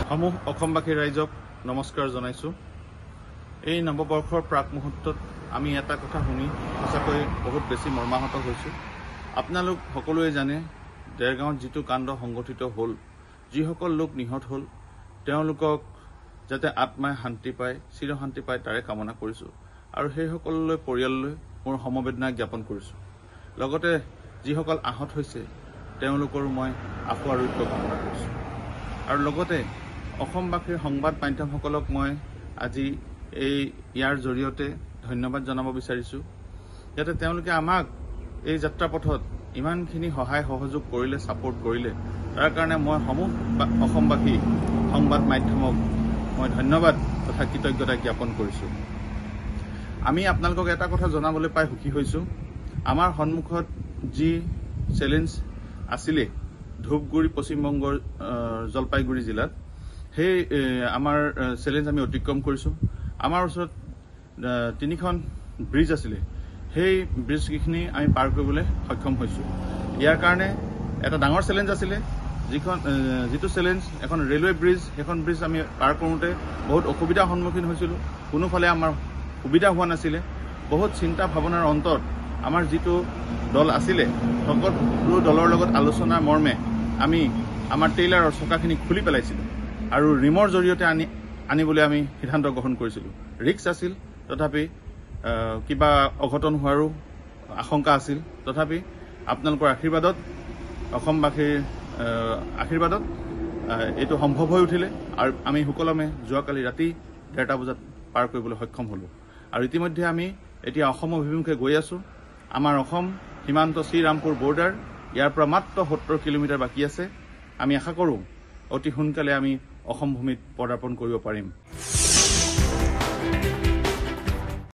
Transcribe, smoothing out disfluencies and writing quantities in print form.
সমূহ অসমবাসী ৰাইজক নমস্কাৰ জনাইছো। এই নৱবৰ্ষৰ প্ৰাক মুহূৰ্তত আমি এটা কথা শুনি সঁচাকৈ বহুত বেছি মৰ্মাহত হৈছো। আপোনালোক সকলোৱে জানে দেৰগাঁৱত যিটো কাণ্ড সংঘটিত হ'ল, যিসকল লোক নিহত হ'ল, তেওঁলোকক যাতে আত্মাই শান্তি পায়, চিৰশান্তি পায় তাৰে কামনা কৰিছো আৰু সেই সকললৈ পৰিয়াললৈ মোৰ সমবেদনা জ্ঞাপন কৰিছো। লগতে যিসকল আহত হৈছে তেওঁলোকৰো মই আশু আৰোগ্য কামনা কৰিছো আৰু লগতে অসমবাসীৰ সংবাদ মাধ্যমসকলক মই আজি ইয়াৰ জৰিয়তে ধন্যবাদ জনাব বিচাৰিছো, যাতে তেওঁলোকে আমাক এই যাত্ৰাপথত ইমানখিনি সহায় সহযোগ কৰিলে, ছাপোৰ্ট কৰিলে, তাৰ কাৰণে মই সমূহ অসমবাসী সংবাদ মাধ্যমক মই ধন্যবাদ তথা কৃতজ্ঞতা জ্ঞাপন কৰিছো। আমি আপোনালোকক এটা কথা জনাবলৈ পাই সুখী হৈছো, আমাৰ সন্মুখত যি চেলেঞ্জ আছিলে ধূপগুৰি পশ্চিমবংগৰ জলপাইগুৰি জিলাত, সেই আমাৰ চেলেঞ্জ আমি অতিক্ৰম কৰিছো। আমাৰ ওচৰত 3খন ব্ৰিজ আছিলে, সেই ব্ৰিজকেইখিনি আমি পাৰ কৰিবলৈ সক্ষম হৈছো। ইয়াৰ কাৰণে এটা ডাঙৰ চেলেঞ্জ আছিলে, যিটো চেলেঞ্জ এখন ৰেলৱে ব্ৰিজ, সেইখন ব্ৰিজ আমি পাৰ কৰোঁতে বহুত অসুবিধাৰ সন্মুখীন হৈছিলোঁ। কোনোফালে আমাৰ সুবিধা হোৱা নাছিলে। বহুত চিন্তা ভাৱনাৰ অন্তত আমাৰ যিটো দল আছিলে, সকলো দলৰ লগত আলোচনাৰ মৰ্মে আমি আমাৰ ট্ৰেইলাৰৰ চকাখিনি খুলি পেলাইছিলোঁ আৰু ৰিমৰ জৰিয়তে আনিবলৈ আমি সিদ্ধান্ত গ্ৰহণ কৰিছিলোঁ। ৰিক্স আছিল, তথাপি কিবা অঘটন হোৱাৰো আশংকা আছিল। তথাপি আপোনালোকৰ আশীৰ্বাদত, অসমবাসীৰ আশীৰ্বাদত এইটো সম্ভৱ হৈ উঠিলে আৰু আমি সুকলমে যোৱাকালি ৰাতি 1:30 বজাত পাৰ কৰিবলৈ সক্ষম হ'লোঁ। আৰু ইতিমধ্যে আমি এতিয়া অসম অভিমুখে গৈ আছোঁ। আমাৰ অসম সীমান্ত শ্ৰীৰামপুৰ বৰ্ডাৰ, ইয়াৰ পৰা মাত্ৰ 70 কিলোমিটাৰ বাকী আছে। আমি আশা কৰোঁ অতি সোনকালে আমি অসম ভূমিত পদাৰ্পণ কৰিব পাৰিম।